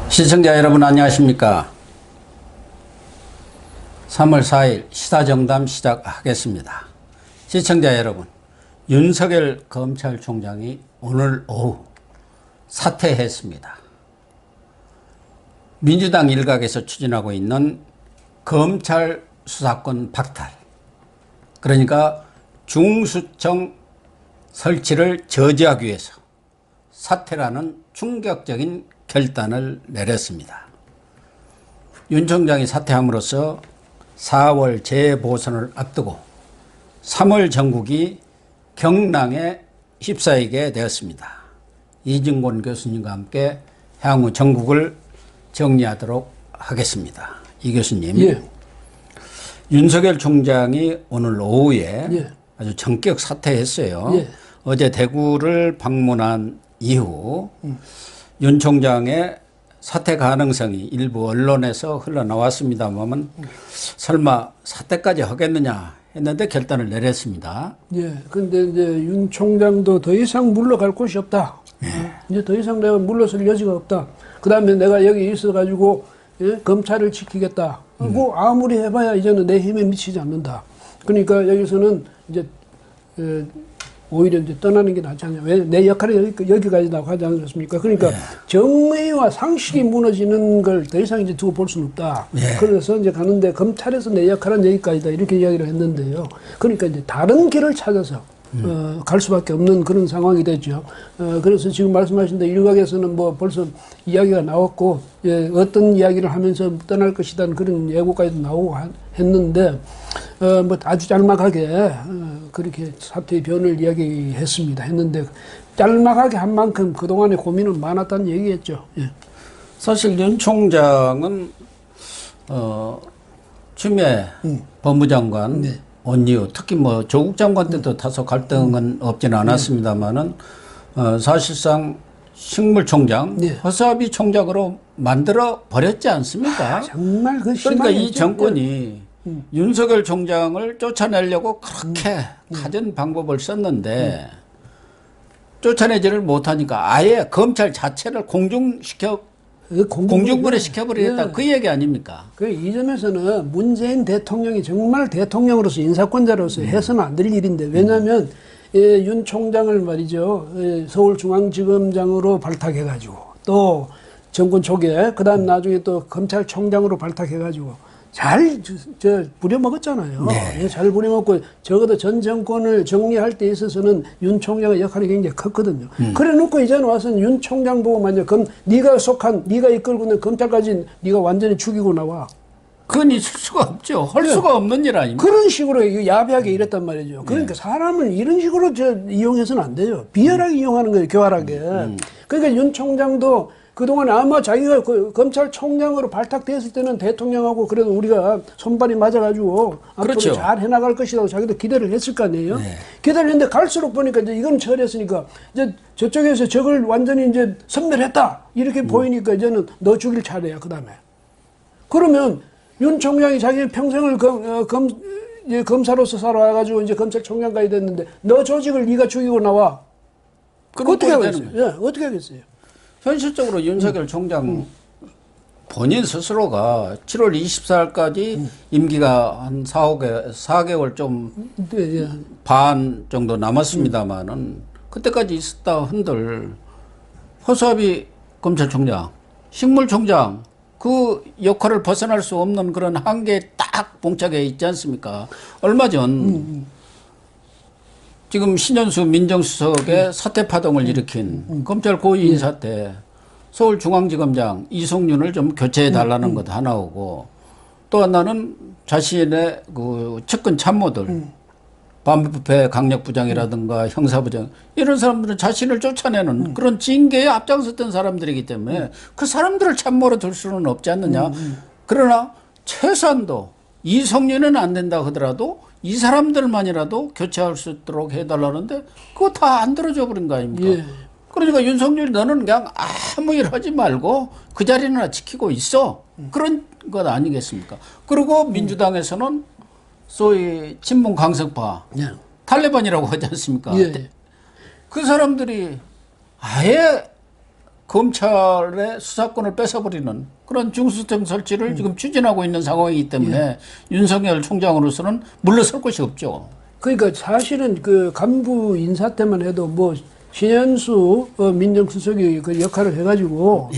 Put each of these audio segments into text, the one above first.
시청자 여러분 안녕하십니까. 3월 4일 시사정담 시작하겠습니다. 시청자 여러분, 윤석열 검찰총장이 오늘 오후 사퇴했습니다. 민주당 일각에서 추진하고 있는 검찰 수사권 박탈, 그러니까 중수청 설치를 저지하기 위해서 사퇴라는 충격적인 결단을 내렸습니다. 윤 총장이 사퇴함으로써 4월 재보선을 앞두고 3월 전국이 경랑에 휩싸이게 되었습니다. 이진곤 교수님과 함께 향후 전국을 정리하도록 하겠습니다. 이 교수님, 예. 윤석열 총장이 오늘 오후에 예. 아주 전격 사퇴했어요. 예. 어제 대구를 방문한 이후 윤 총장의 사퇴 가능성이 일부 언론에서 흘러나왔습니다만 설마 사퇴까지 하겠느냐 했는데 결단을 내렸습니다. 예. 근데 이제 윤 총장도 더 이상 물러갈 곳이 없다. 예. 이제 더 이상 내가 물러설 여지가 없다. 그 다음에 내가 여기 있어가지고 예? 검찰을 지키겠다. 뭐 아무리 해봐야 이제는 내 힘에 미치지 않는다. 그러니까 여기서는 이제 오히려 이제 떠나는 게 낫지 않냐. 왜? 내 역할이 여기까지라고 하지 않았습니까? 그러니까 예. 정의와 상식이 무너지는 걸 더 이상 이제 두고 볼 수는 없다. 예. 그래서 이제 가는데 검찰에서 내 역할은 여기까지다. 이렇게 이야기를 했는데요. 그러니까 이제 다른 길을 찾아서 갈 수밖에 없는 그런 상황이 됐죠. 그래서 지금 말씀하신 대 일각에서는 뭐 벌써 이야기가 나왔고, 예, 어떤 이야기를 하면서 떠날 것이라는 그런 예고까지도 나오고 했는데, 뭐 아주 짤막하게, 그렇게 사퇴의 변을 했는데, 짤막하게 한 만큼 그동안의 고민은 많았다는 얘기겠죠. 예. 사실 윤 총장은 추미애 법무장관 네. 온 이후 특히 뭐 조국 장관 때도 다소 갈등은 없지는 않았습니다만은 사실상 식물총장, 네. 허수아비 총장으로 만들어 버렸지 않습니까? 정말 그 그러니까 이 심하겠죠. 정권이 윤석열 총장을 쫓아내려고 그렇게 갖은 방법을 썼는데 쫓아내지를 못하니까 아예 검찰 자체를 공중분해 시켜버리겠다. 예. 그 얘기 아닙니까? 이 점에서는 문재인 대통령이 정말 대통령으로서 인사권자로서 해서는 안 될 일인데, 왜냐하면 윤 총장을 말이죠, 서울중앙지검장으로 발탁해가지고 또 정권 초기에 그다음 나중에 또 검찰총장으로 발탁해가지고 잘 부려먹었잖아요. 네. 잘 부려먹고 적어도 전 정권을 정리할 때 있어서는 윤 총장의 역할이 굉장히 컸거든요. 그래놓고 이제는 와서는 윤 총장 보고 만약 네가 이끌고 있는 검찰까지 네가 완전히 죽이고 나와. 그건 있을 수가 없죠. 할 수가 없는 일 아닙니까? 그런 식으로 야비하게 이랬단 말이죠. 그러니까 사람을 이런 식으로 이용해서는 안 돼요. 비열하게 이용하는 거예요, 교활하게. 그러니까 윤 총장도 그동안 아마 자기가 검찰총장으로 발탁됐을 때는 대통령하고 그래도 우리가 손발이 맞아가지고 그렇죠. 앞으로 잘 해나갈 것이라고 자기도 기대를 했을 거 아니에요. 네. 기대를 했는데 갈수록 보니까 이제 이건 처리했으니까 이제 저쪽에서 저걸 완전히 이제 섬멸했다 이렇게 보이니까 이제는 너 죽일 차례야 그 다음에. 그러면 윤 총장이 자기 평생을 검사로서 살아와가지고 이제 검찰총장까지 됐는데 너 조직을 네가 죽이고 나와. 어떻게 하겠어요? 예, 어떻게 하겠어요? 현실적으로 윤석열 총장 본인 스스로가 7월 24일까지 임기가 한 4개월 좀 반 정도 남았습니다만은 그때까지 있었다 한들 허수아비 검찰총장, 식물총장 그 역할을 벗어날 수 없는 그런 한계에 딱 봉착해 있지 않습니까? 얼마 전 지금 신현수 민정수석의 사퇴 파동을 일으킨 검찰 고위 인사 때 서울중앙지검장 이성윤을 좀 교체해 달라는 것 하나오고 또 하나는 자신의 그 측근 참모들 반부패 강력부장이라든가 형사부장 이런 사람들은 자신을 쫓아내는 그런 징계에 앞장섰던 사람들이기 때문에 그 사람들을 참모로 둘 수는 없지 않느냐. 그러나 최소한도 이성윤은 안 된다 하더라도 이 사람들만이라도 교체할 수 있도록 해달라는데 그거 다 안 들어줘 버린 거 아닙니까? 예. 그러니까 윤석열이 너는 그냥 아무 일 하지 말고 그 자리나 지키고 있어. 그런 것 아니겠습니까? 그리고 민주당에서는 소위 친문 강성파 예. 탈레반이라고 하지 않습니까? 예. 그 사람들이 아예 검찰의 수사권을 뺏어버리는 그런 중수청 설치를 지금 추진하고 있는 상황이기 때문에 윤석열 총장으로서는 물러설 곳이 없죠. 그러니까 사실은 그 간부 인사 때만 해도 뭐 신현수 민정수석이 그 역할을 해가지고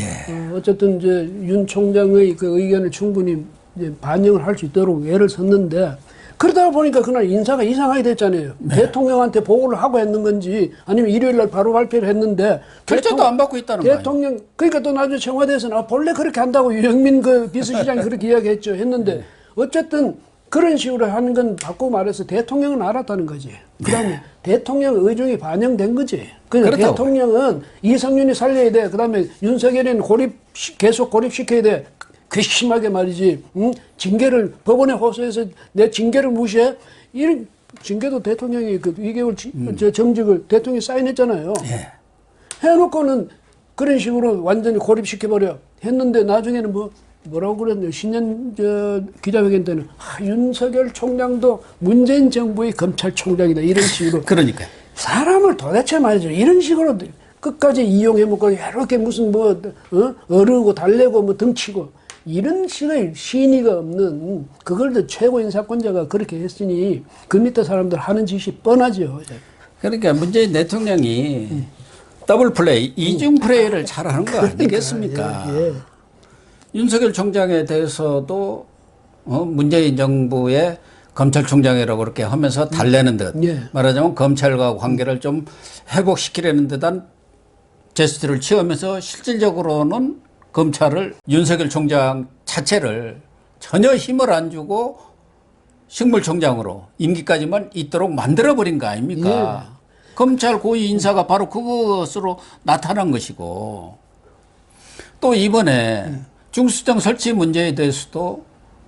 어쨌든 이제 윤 총장의 그 의견을 충분히 이제 반영을 할 수 있도록 애를 썼는데 그러다 보니까 그날 인사가 이상하게 됐잖아요. 대통령한테 보고를 하고 했는 건지 아니면 일요일 날 바로 발표를 했는데 결제도 안 받고 있다는 거예요. 대통령 그러니까 또 나중에 청와대에서는 본래 그렇게 한다고 유영민 그 비서실장이 그렇게 이야기했죠. 했는데 어쨌든 그런 식으로 하는 건 바꾸고 말해서 대통령은 알았다는 거지. 그다음에 대통령 의중이 반영된 거지. 그러니까 그렇다고. 대통령은 이성윤이 살려야 돼. 그다음에 윤석열이는 계속 고립시켜야 돼. 괘씸하게 말이지. 징계를 법원에 호소해서 내 징계를 무시해. 이런 징계도 대통령이 그 2개월 정직을 대통령이 사인했잖아요. 해놓고는 그런 식으로 완전히 고립시켜버려. 했는데 나중에는 뭐라고 그랬냐. 신년 기자회견 때는 윤석열 총장도 문재인 정부의 검찰총장이다. 이런 식으로. 그러니까요. 사람을 도대체 말이죠. 이런 식으로 끝까지 이용해먹고 이렇게 무슨 어르고 달래고 뭐 등치고 이런 식의 신의가 없는 그걸 최고 인사권자가 그렇게 했으니 그 밑에 사람들 하는 짓이 뻔하죠. 그러니까 문재인 대통령이 더블 플레이, 이중 플레이를 잘하는 거 아니겠습니까? 예. 윤석열 총장에 대해서도 문재인 정부의 검찰총장이라고 그렇게 하면서 달래는 듯 말하자면 검찰과 관계를 좀 회복시키려는 듯한 제스처를 취하면서 실질적으로는 검찰을 윤석열 총장 자체를 전혀 힘을 안 주고 식물총장으로 임기까지만 있도록 만들어버린 거 아닙니까? 검찰 고위 인사가 바로 그것으로 나타난 것이고 또 이번에 중수청 설치 문제에 대해서도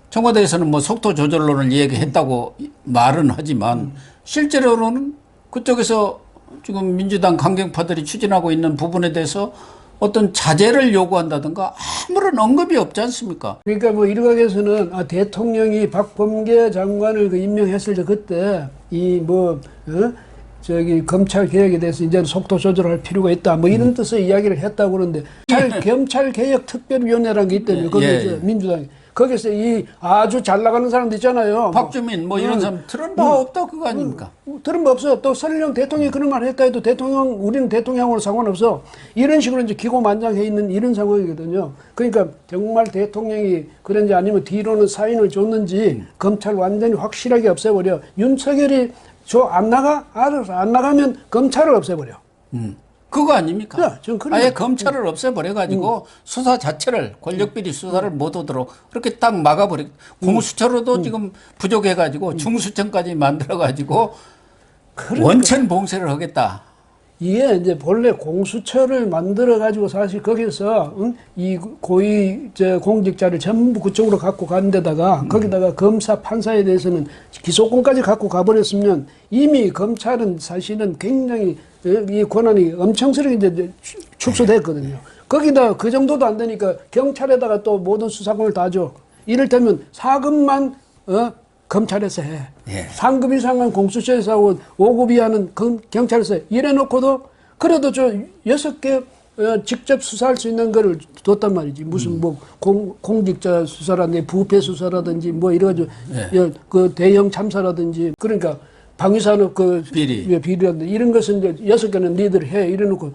청와대에서는 뭐 속도 조절론을 얘기했다고 말은 하지만 실제로는 그쪽에서 지금 민주당 강경파들이 추진하고 있는 부분에 대해서 어떤 자제를 요구한다든가 아무런 언급이 없지 않습니까? 그러니까 뭐 일각에서는 대통령이 박범계 장관을 그 임명했을 때 그때 검찰 개혁에 대해서 이제 속도 조절할 필요가 있다. 뭐 이런 뜻의 이야기를 했다고 그러는데 검찰 개혁 특별위원회라는 게 있다며. 거기서 민주당이. 거기서 이 아주 잘 나가는 사람들 있잖아요. 박주민 뭐 이런 사람 들은 바 없다 그거 아닙니까? 들은 바 없어. 또 설령 대통령이 그런 말 했다 해도 우리는 대통령하고는 상관없어. 이런 식으로 이제 기고만장해 있는 이런 상황이거든요. 그러니까 정말 대통령이 그런지 아니면 뒤로는 사인을 줬는지 검찰 완전히 확실하게 없애버려. 윤석열이 안 나가면 검찰을 없애버려. 그거 아닙니까? 아예 거. 검찰을 없애버려가지고 수사 자체를 권력비리 수사를 못 오도록 그렇게 딱 막아버리고 공수처로도 지금 부족해가지고 중수청까지 만들어가지고 원천 봉쇄를 하겠다. 이게 이제 본래 공수처를 만들어가지고 사실 거기서 이 고위 공직자를 전부 그쪽으로 갖고 간 데다가 거기다가 검사 판사에 대해서는 기소권까지 갖고 가버렸으면 이미 검찰은 사실은 굉장히 이 권한이 엄청스럽게 이제 축소됐거든요. 거기다 그 정도도 안 되니까 경찰에다가 또 모든 수사권을 다 줘. 이를테면 4급만 검찰에서 해. 상급 이상은 공수처에서 하고 5급 이하는 경찰에서 해. 이래놓고도 그래도 6개 직접 수사할 수 있는 거를 뒀단 말이지. 무슨 공직자 수사라든지 부패 수사라든지 뭐 이래가지고 그 대형 참사라든지 그러니까 방위산업 비리라든지 이런 것은 이제 6개는 니들 해. 이래놓고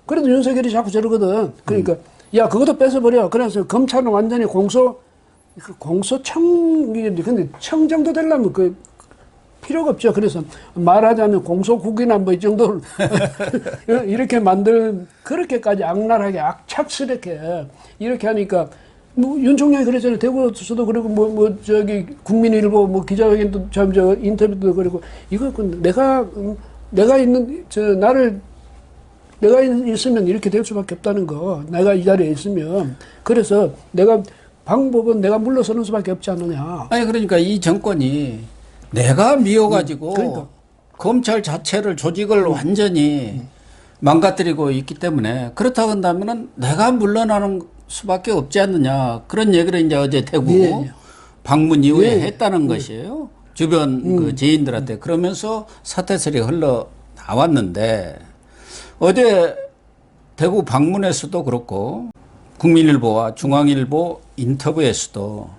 그래도 윤석열이 자꾸 저러거든. 그러니까 야 그것도 뺏어버려. 그래서 검찰은 완전히 공소청인데 근데 청 정도 되려면 그 필요가 없죠. 그래서 말하자면 공소국이나 뭐 이 정도를 이렇게 그렇게까지 악랄하게 악착스럽게 이렇게 하니까 윤 총장이 그랬잖아요. 대구에서도 그리고 국민일보 기자회견도 인터뷰도 그리고 이거 내가 있으면 이렇게 될 수밖에 없다는 거. 내가 이 자리에 있으면 그래서 방법은 내가 물러서는 수밖에 없지 않느냐. 아니 그러니까 이 정권이 내가 미워가지고 검찰 자체를 조직을 완전히 망가뜨리고 있기 때문에 그렇다고 한다면은 내가 물러나는 수밖에 없지 않느냐 그런 얘기를 이제 어제 대구 방문 이후에 했다는 것이에요. 주변 그 지인들한테 그러면서 사퇴설이 흘러 나왔는데 어제 대구 방문에서도 그렇고 국민일보와 중앙일보 인터뷰에서도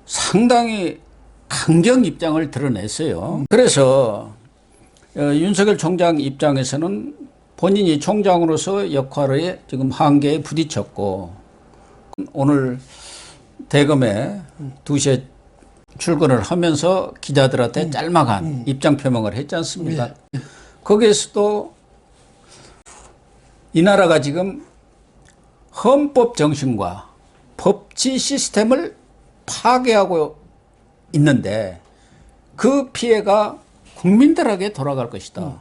상당히 강경 입장을 드러냈어요. 그래서 윤석열 총장 입장에서는 본인이 총장으로서 역할에 지금 한계에 부딪혔고 오늘 대검에 2시에 출근을 하면서 기자들한테 짤막한 입장 표명을 했지 않습니까? 거기에서도 이 나라가 지금 헌법 정신과 법치 시스템을 파괴하고 있는데 그 피해가 국민들에게 돌아갈 것이다.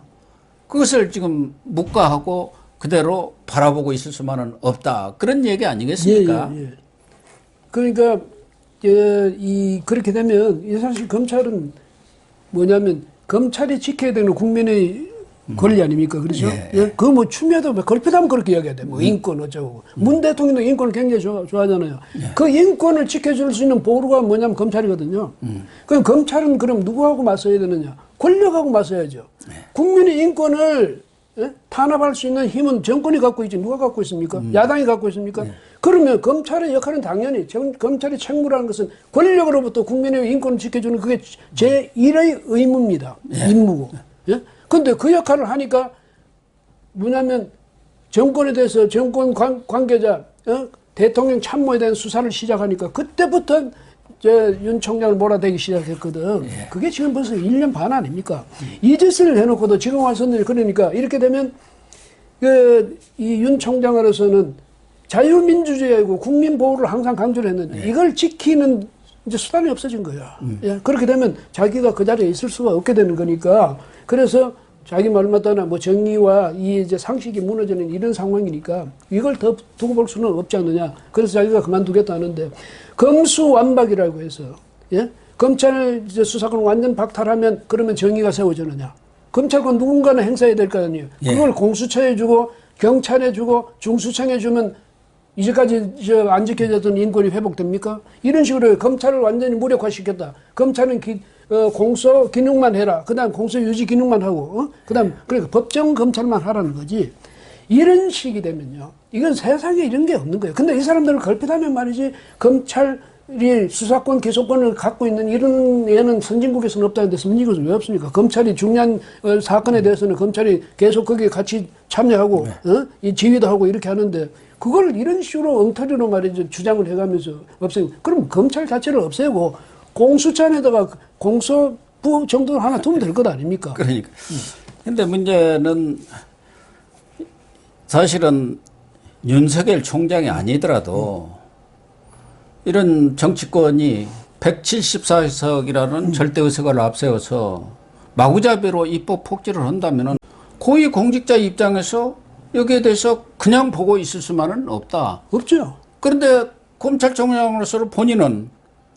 그것을 지금 묵과하고 그대로 바라보고 있을 수만은 없다. 그런 얘기 아니겠습니까? 예. 그러니까 그렇게 되면 사실 검찰은 뭐냐면 검찰이 지켜야 되는 국민의 권리 아닙니까? 그렇죠? 그거 뭐 추미애도 걸핏하면 그렇게 이야기해야 돼. 뭐 인권 어쩌고. 문 대통령도 인권을 굉장히 좋아하잖아요. 그 인권을 지켜줄 수 있는 보루가 뭐냐면 검찰이거든요. 그럼 검찰은 그럼 누구하고 맞서야 되느냐? 권력하고 맞서야죠. 국민의 인권을 탄압할 수 있는 힘은 정권이 갖고 있지 누가 갖고 있습니까? 야당이 갖고 있습니까? 그러면 검찰의 역할은 당연히 검찰의 책무라는 것은 권력으로부터 국민의 인권을 지켜주는 그게 제1의 의무입니다. 임무고. 근데 그 역할을 하니까 뭐냐면 정권에 대해서 정권 관계자 대통령 참모에 대한 수사를 시작하니까 그때부터 윤 총장을 몰아대기 시작했거든. 그게 지금 벌써 1년 반 아닙니까? 이 짓을 해놓고도 지금 와서는 그러니까 이렇게 되면 이 윤 총장으로서는 자유민주주의이고 국민 보호를 항상 강조를 했는데 이걸 지키는 이제 수단이 없어진 거야. 그렇게 되면 자기가 그 자리에 있을 수가 없게 되는 거니까 그래서 자기 말 맞다나 뭐 정의와 이 이제 상식이 무너지는 이런 상황이니까 이걸 더 두고 볼 수는 없지 않느냐. 그래서 자기가 그만두겠다는데 검수완박이라고 해서 검찰 이제 수사권 완전 박탈하면 그러면 정의가 세워지느냐. 검찰권 누군가는 행사해야 될 거 아니에요. 그걸 공수처에 주고 경찰에 주고 중수청에 주면 이제까지 안 지켜졌던 인권이 회복됩니까? 이런 식으로 검찰을 완전히 무력화시켰다. 검찰은 공소 기능만 해라. 그다음 공소 유지 기능만 하고, 그다음 그러니까 법정 검찰만 하라는 거지. 이런 식이 되면요, 이건 세상에 이런 게 없는 거예요. 근데 이 사람들을 걸핏하면 말이지 검찰이 수사권, 기소권을 갖고 있는 이런 얘는 선진국에서는 없다는데 선진국에서 왜 없습니까? 검찰이 중요한 사건에 대해서는 검찰이 계속 거기에 같이 참여하고, 이 지휘도 하고 이렇게 하는데. 그걸 이런 식으로 엉터리로 말이죠. 주장을 해가면서 없애고. 그럼 검찰 자체를 없애고 공수처에다가 공소부 정도 하나 두면 될 것 아닙니까? 그러니까. 근데 문제는 사실은 윤석열 총장이 아니더라도 이런 정치권이 174석이라는 절대 의석을 앞세워서 마구잡이로 입법 폭지를 한다면은 고위 공직자 입장에서 여기에 대해서 그냥 보고 있을 수만은 없다. 없죠. 그런데 검찰총장으로서 본인은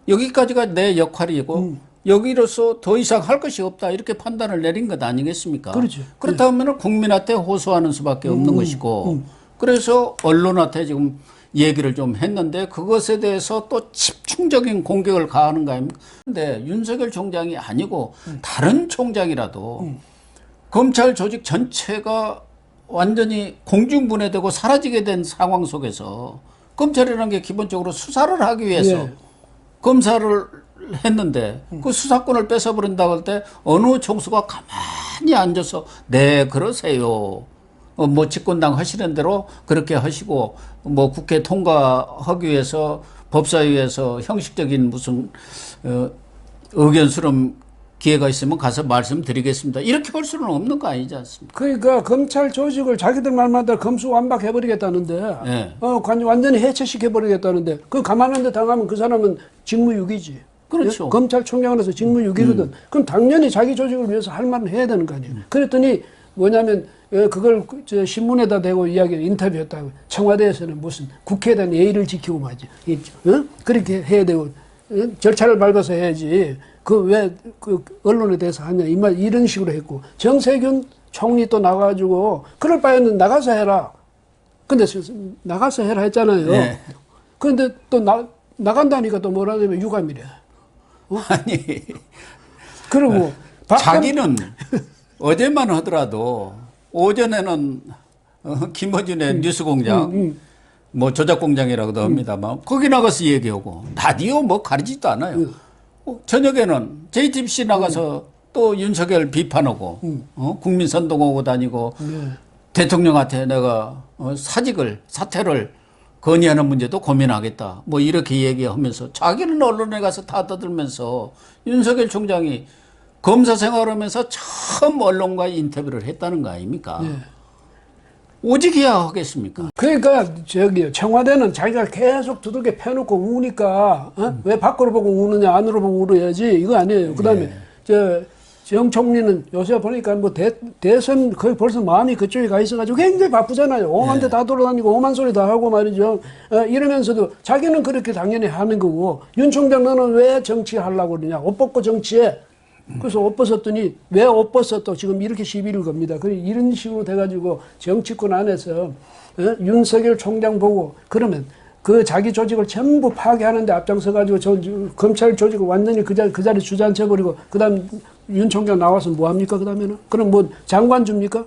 여기까지가 내 역할이고 여기로서 더 이상 할 것이 없다 이렇게 판단을 내린 것 아니겠습니까? 그렇죠. 그렇다면 국민한테 호소하는 수밖에 없는 것이고 그래서 언론한테 지금 얘기를 좀 했는데 그것에 대해서 또 집중적인 공격을 가하는 거 아닙니까? 그런데 윤석열 총장이 아니고 다른 총장이라도 검찰 조직 전체가 완전히 공중분해되고 사라지게 된 상황 속에서 검찰이라는 게 기본적으로 수사를 하기 위해서 검사를 했는데 그 수사권을 뺏어버린다고 할 때 어느 총수가 가만히 앉아서 네 그러세요. 뭐 집권당 하시는 대로 그렇게 하시고 뭐 국회 통과하기 위해서 법사위에서 형식적인 무슨 의견 수렴 기회가 있으면 가서 말씀드리겠습니다. 이렇게 할 수는 없는 거 아니지 않습니까? 그러니까 검찰 조직을 자기들 말마다 검수완박해버리겠다는데 완전히 해체시켜버리겠다는데 그 가만한데 당하면 그 사람은 직무유기지. 그렇죠. 검찰총장으로서 직무유기거든. 그럼 당연히 자기 조직을 위해서 할 말은 해야 되는 거 아니에요. 그랬더니 뭐냐면 그걸 저 신문에다 대고 인터뷰했다고. 청와대에서는 무슨 국회에 대한 예의를 지키고 말이지. 그렇게 해야 되고 절차를 밟아서 해야지. 그 언론에 대해서 하냐 이런 식으로 했고 정세균 총리 또 나가가지고 그럴 바에는 나가서 해라. 근데 나가서 해라 했잖아요. 네. 그런데 또 나간다니까 또 뭐라 하냐면 유감이래. 아니 그리고 자기는 어제만 하더라도 오전에는 김어준의 뉴스공장, 뭐 조작공장이라고도 합니다만 거기 나가서 얘기하고 라디오 뭐 가리지도 않아요. 저녁에는 JTBC 나가서 또 윤석열 비판하고 국민 선동하고 다니고 대통령한테 내가 사퇴를 건의하는 문제도 고민하겠다. 뭐 이렇게 얘기하면서 자기는 언론에 가서 다 떠들면서 윤석열 총장이 검사 생활하면서 처음 언론과 인터뷰를 했다는 거 아닙니까? 오직이야 하겠습니까? 그러니까 저기 청와대는 자기가 계속 두들겨 패놓고 우니까 왜 밖으로 보고 우느냐 안으로 보고 울어야지 이거 아니에요. 그다음에 정 총리는 요새 보니까 뭐 대선 거의 벌써 마음이 그쪽에 가 있어가지고 굉장히 바쁘잖아요. 오만 대 다 돌아다니고 오만 소리 다 하고 말이죠. 이러면서도 자기는 그렇게 당연히 하는 거고 윤 총장 너는 왜 정치하려고 그러냐. 옷 벗고 정치해. 그래서 옷 벗었더니 왜 옷 벗었어? 지금 이렇게 시비를 겁니다. 이런 식으로 돼가지고 정치권 안에서 윤석열 총장 보고 그러면 그 자기 조직을 전부 파괴하는데 앞장서가지고 검찰 조직을 완전히 그 자리 주저앉혀버리고 그다음 윤 총장 나와서 뭐 합니까? 그다음에는 그럼 뭐 장관 줍니까?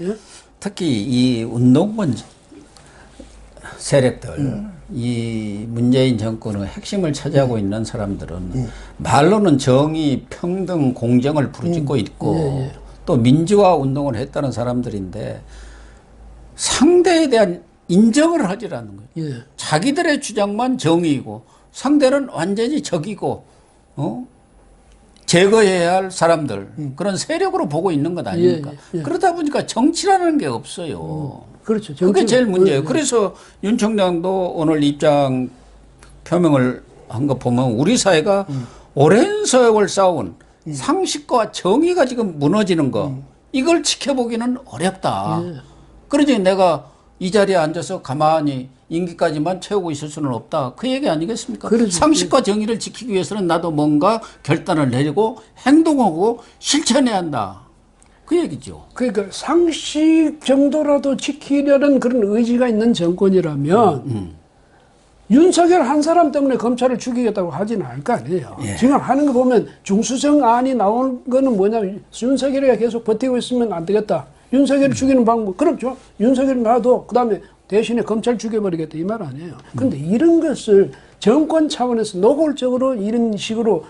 예? 특히 이 운동권 세력들, 이 문재인 정권의 핵심을 차지하고 있는 사람들은 말로는 정의, 평등, 공정을 부르짖고 있고 또 민주화 운동을 했다는 사람들인데 상대에 대한 인정을 하질 않는 거예요. 자기들의 주장만 정의이고 상대는 완전히 적이고 제거해야 할 사람들 그런 세력으로 보고 있는 것 아닙니까? 그러다 보니까 정치라는 게 없어요. 그렇죠. 그게 제일 문제예요. 그래서 윤 총장도 오늘 입장 표명을 한 거 보면 우리 사회가 오랜 세월 쌓아온 상식과 정의가 지금 무너지는 거 이걸 지켜보기는 어렵다. 그러니 내가 이 자리에 앉아서 가만히 임기까지만 채우고 있을 수는 없다. 그 얘기 아니겠습니까? 그렇죠. 상식과 정의를 지키기 위해서는 나도 뭔가 결단을 내리고 행동하고 실천해야 한다. 그 얘기죠. 그러니까 상식 정도라도 지키려는 그런 의지가 있는 정권이라면 윤석열 한 사람 때문에 검찰을 죽이겠다고 하지는 않을 거 아니에요. 지금 하는 거 보면 중수정안이 나온 거는 뭐냐면 윤석열이가 계속 버티고 있으면 안 되겠다. 윤석열을 죽이는 방법 그렇죠. 윤석열 놔도 그다음에 대신에 검찰 죽여버리겠다 이 말 아니에요. 그런데 이런 것을 정권 차원에서 노골적으로 이런 식으로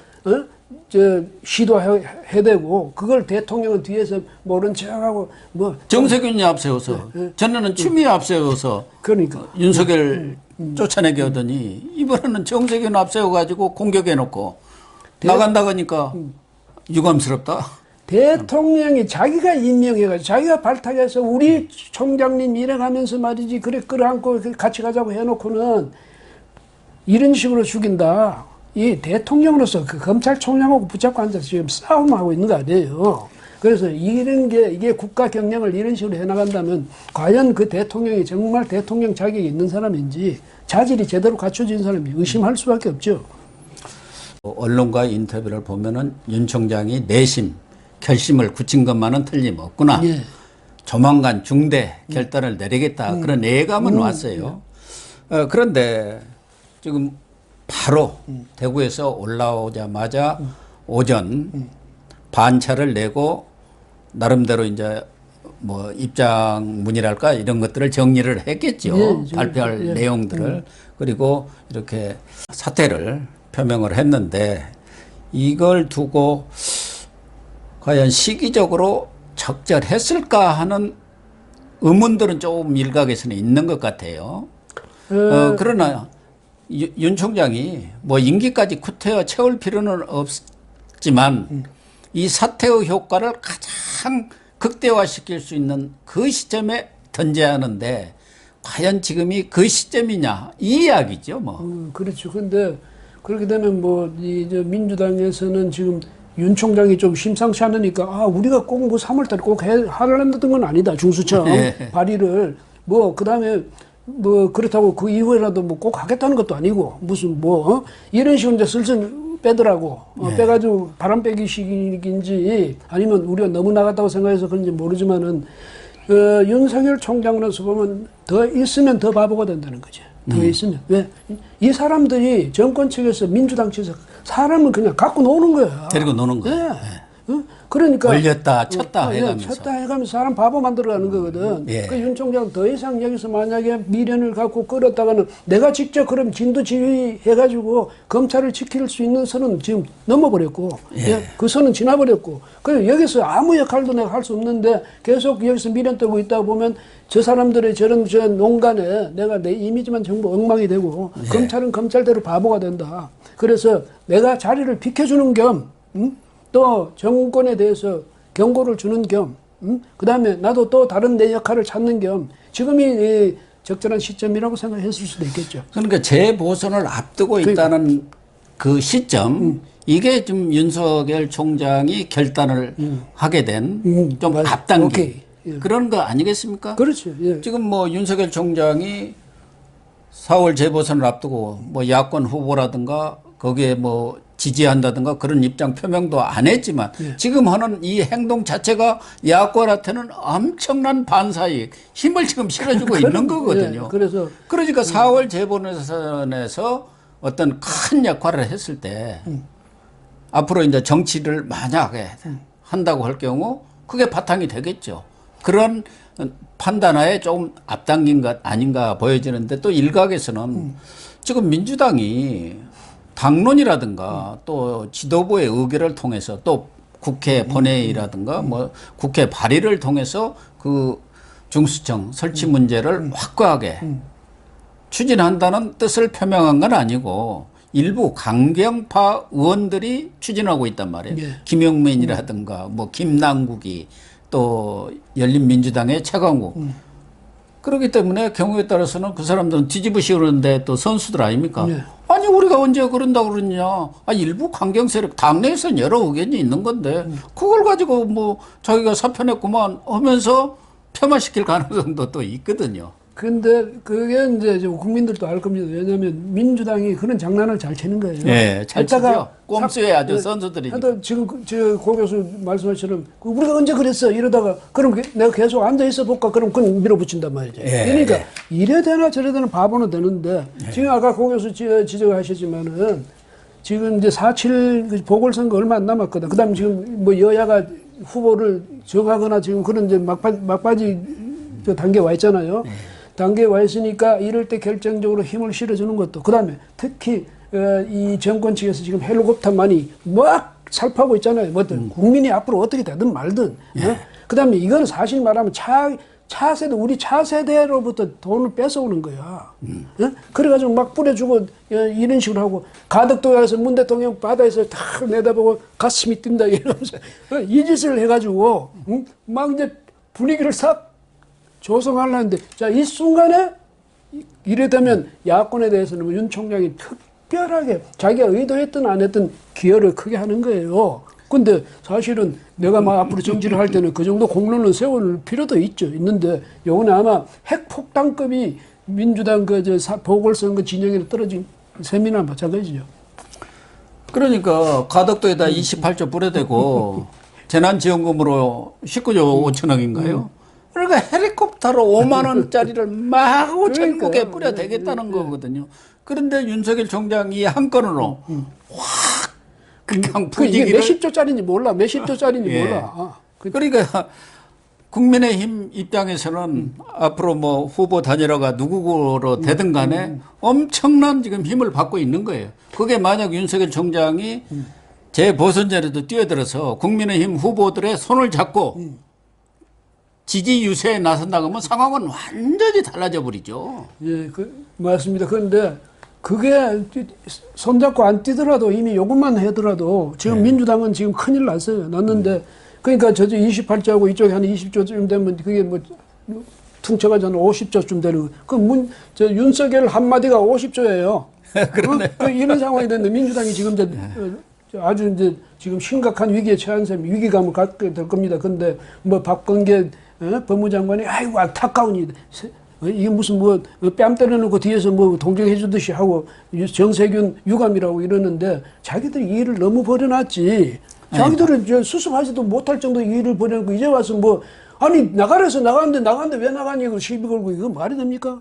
시도해대고 그걸 대통령은 뒤에서 모른 척하고 뭐 정세균이 앞세워서 전에는 추미애 앞세워서 그러니까 윤석열 쫓아내게 하더니 이번에는 정세균 앞세워가지고 공격해놓고 나간다 그러니까 유감스럽다. 대통령이 자기가 임명해가지고 자기가 발탁해서 우리 총장님 일해가면서 말이지 그래 끌어안고 같이 가자고 해놓고는 이런 식으로 죽인다. 이 대통령으로서 그 검찰총장하고 붙잡고 앉아서 지금 싸움하고 있는 거 아니에요. 그래서 이런 게 이게 국가 경영을 이런 식으로 해나간다면 과연 그 대통령이 정말 대통령 자격이 있는 사람인지 자질이 제대로 갖춰진 사람인지 의심할 수밖에 없죠. 언론과 인터뷰를 보면은 윤 총장이 내심 결심을 굳힌 것만은 틀림없구나. 조만간 중대 결단을 내리겠다. 그런 예감은 왔어요. 그런데 지금 바로 대구에서 올라오자마자 오전 반차를 내고 나름대로 이제 뭐 입장문이랄까 이런 것들을 정리를 했겠죠. 발표할 내용들을. 그리고 이렇게 사퇴를 표명을 했는데 이걸 두고 과연 시기적으로 적절했을까 하는 의문들은 조금 일각에서는 있는 것 같아요. 그러나 윤 총장이 뭐 임기까지 구태여 채울 필요는 없지만 이 사태의 효과를 가장 극대화시킬 수 있는 그 시점에 던져야 하는데 과연 지금이 그 시점이냐 이 이야기죠 뭐. 그렇죠. 근데 그렇게 되면 뭐 민주당에서는 지금 윤 총장이 좀 심상치 않으니까 우리가 꼭 뭐 3월달에 꼭 하려는 건 아니다. 중수청 발의를 뭐 그다음에 뭐 그렇다고 그 이후에라도 뭐 꼭 하겠다는 것도 아니고 무슨 뭐 이런 식으로 이제 슬슬 빼더라고. 빼가지고 바람 빼기식인지 아니면 우리가 너무 나갔다고 생각해서 그런지 모르지만은 윤석열 총장으로서 보면 더 있으면 더 바보가 된다는 거죠. 더 있으면. 왜? 이 사람들이 정권 측에서 민주당 측에서 사람을 그냥 갖고 노는 거야. 데리고 노는 거예요. 그러니까 올렸다 쳤다 해가면서. 쳤다 해가면서 사람 바보 만들어가는 거거든. 예. 그 윤 총장 더 이상 여기서 만약에 미련을 갖고 끌었다가는 내가 직접 그럼 진두지휘 해가지고 검찰을 지킬 수 있는 선은 지금 넘어버렸고, 예. 그 선은 지나버렸고, 그래 여기서 아무 역할도 내가 할 수 없는데 계속 여기서 미련 떨고 있다 보면 저 사람들의 저런 농간에 내가 내 이미지만 전부 엉망이 되고, 예. 검찰은 검찰대로 바보가 된다. 그래서 내가 자리를 비켜주는 겸, 또 정권에 대해서 경고를 주는 겸, 그 다음에 나도 또 다른 내 역할을 찾는 겸 지금이 적절한 시점이라고 생각했을 수도 있겠죠. 그러니까 재보선을 앞두고 있다는 그 시점, 이게 좀 윤석열 총장이 결단을 하게 된 좀 앞당기 예. 그런 거 아니겠습니까? 그렇죠. 예. 지금 뭐 윤석열 총장이 4월 재보선을 앞두고 뭐 야권 후보라든가 거기에 뭐 지지한다든가 그런 입장 표명도 안 했지만 지금 하는 이 행동 자체가 야권한테는 엄청난 반사익 힘을 지금 실어주고 있는 거거든요. 예, 그래서 그러니까 4월 재보선에서 어떤 큰 역할을 했을 때 앞으로 이제 정치를 만약에 한다고 할 경우 그게 바탕이 되겠죠. 그런 판단하에 조금 앞당긴 것 아닌가 보여지는데 또 일각에서는 지금 민주당이 당론이라든가 또 지도부의 의결을 통해서 또 국회 본회의라든가 뭐 국회 발의를 통해서 그 중수청 설치 문제를 확고하게 추진한다는 뜻을 표명한 건 아니고 일부 강경파 의원들이 추진하고 있단 말이에요. 예. 김용민이라든가 뭐 김남국이 또 열린민주당의 최강욱 그렇기 때문에 경우에 따라서는 그 사람들은 뒤집어 씌우는데 또 선수들 아닙니까? 네. 아니 우리가 언제 그런다고 그러냐. 아, 일부 강경 세력 당내에서는 여러 의견이 있는 건데 그걸 가지고 뭐 자기가 사표냈구만 하면서 폄하시킬 가능성도 또 있거든요. 근데 그게 이제 국민들도 알 겁니다. 왜냐하면 민주당이 그런 장난을 잘 치는 거예요. 네, 잘 치죠. 꼼수에 아주 네, 선수들이니까. 하여튼 지금 고 교수 말씀하처럼 우리가 언제 그랬어 이러다가 그럼 내가 계속 앉아 있어 볼까 그럼 그건 밀어붙인단 말이죠. 예. 그러니까 이래 되나 저래 되나 바보는 되는데 지금 아까 고 교수 지적하셨지만은 지금 이제 4.7 보궐선거 얼마 안 남았거든. 그다음 지금 뭐 여야가 후보를 정하거나 지금 그런 이제 막바지 저 단계 와 있잖아요. 단계에 와 있으니까 이럴 때 결정적으로 힘을 실어주는 것도 그다음에 특히 이 정권 측에서 지금 헬리콥터만이 막 살포하고 있잖아요. 뭐든 국민이 앞으로 어떻게 되든 말든. 그다음에 이거는 사실 말하면 차세대 우리 차세대로부터 돈을 뺏어오는 거야. 그래가지고 막 뿌려주고 이런 식으로 하고 가덕도에서 문 대통령 바다에서 다 내다보고 가슴이 뛴다 이러면서 이 짓을 해가지고 막 이제 분위기를 싹 조성하려는데 자 이 순간에 이래 되면 야권에 대해서는 윤 총장이 특별하게 자기가 의도했든 안 했든 기여를 크게 하는 거예요. 근데 사실은 내가 막 앞으로 정치를 할 때는 그 정도 공론을 세울 필요도 있는데 요거는 아마 핵폭탄급이 민주당 보궐선거 진영에 떨어진 셈이나 마찬가지죠. 그러니까 가덕도에다 28조 뿌려대고 재난지원금으로 19조 5천억인가요? 그러니까 헬리콥터로 5만 원짜리를 막 5천국에 뿌려대겠다는 거거든요. 그런데 윤석열 총장이 한 건으로 확 그냥 이게 부지기를 몇십 조짜리인지 몰라. 몇십 조짜리인지 예. 몰라. 그러니까 국민의힘 입장에서는 앞으로 뭐 후보 단일화가 누구로 되든 간에 엄청난 지금 힘을 받고 있는 거예요. 그게 만약 윤석열 총장이 재보선전에도 뛰어들어서 국민의힘 후보들의 손을 잡고 지지 유세에 나선다고 하면 상황은 완전히 달라져 버리죠. 예, 맞습니다. 그런데 그게 손잡고 안 뛰더라도 이미 요것만 하더라도 지금 민주당은 지금 큰일 났어요. 났는데 그러니까 저쪽 28조하고 이쪽에 한 20조쯤 되면 그게 뭐 퉁쳐가지고 한 50조쯤 되는 저 윤석열 한마디가 50조예요. 그러네. 이런 상황이 됐는데 민주당이 지금 아주 이제 지금 심각한 위기에 처한 셈, 위기감을 갖게 될 겁니다. 근데 뭐 박범계 법무장관이 아이고 안타까운 일. 이게 무슨 뭐 뺨 때려놓고 뒤에서 뭐 동정해 주듯이 하고 정세균 유감이라고 이러는데 자기들이 이 일을 너무 버려놨지. 자기들은 저 수습하지도 못할 정도 이 일을 버려놓고 이제 와서 뭐 아니 나가래서 나가는데 왜 나가니 이거 시비 걸고 이거 말이 됩니까?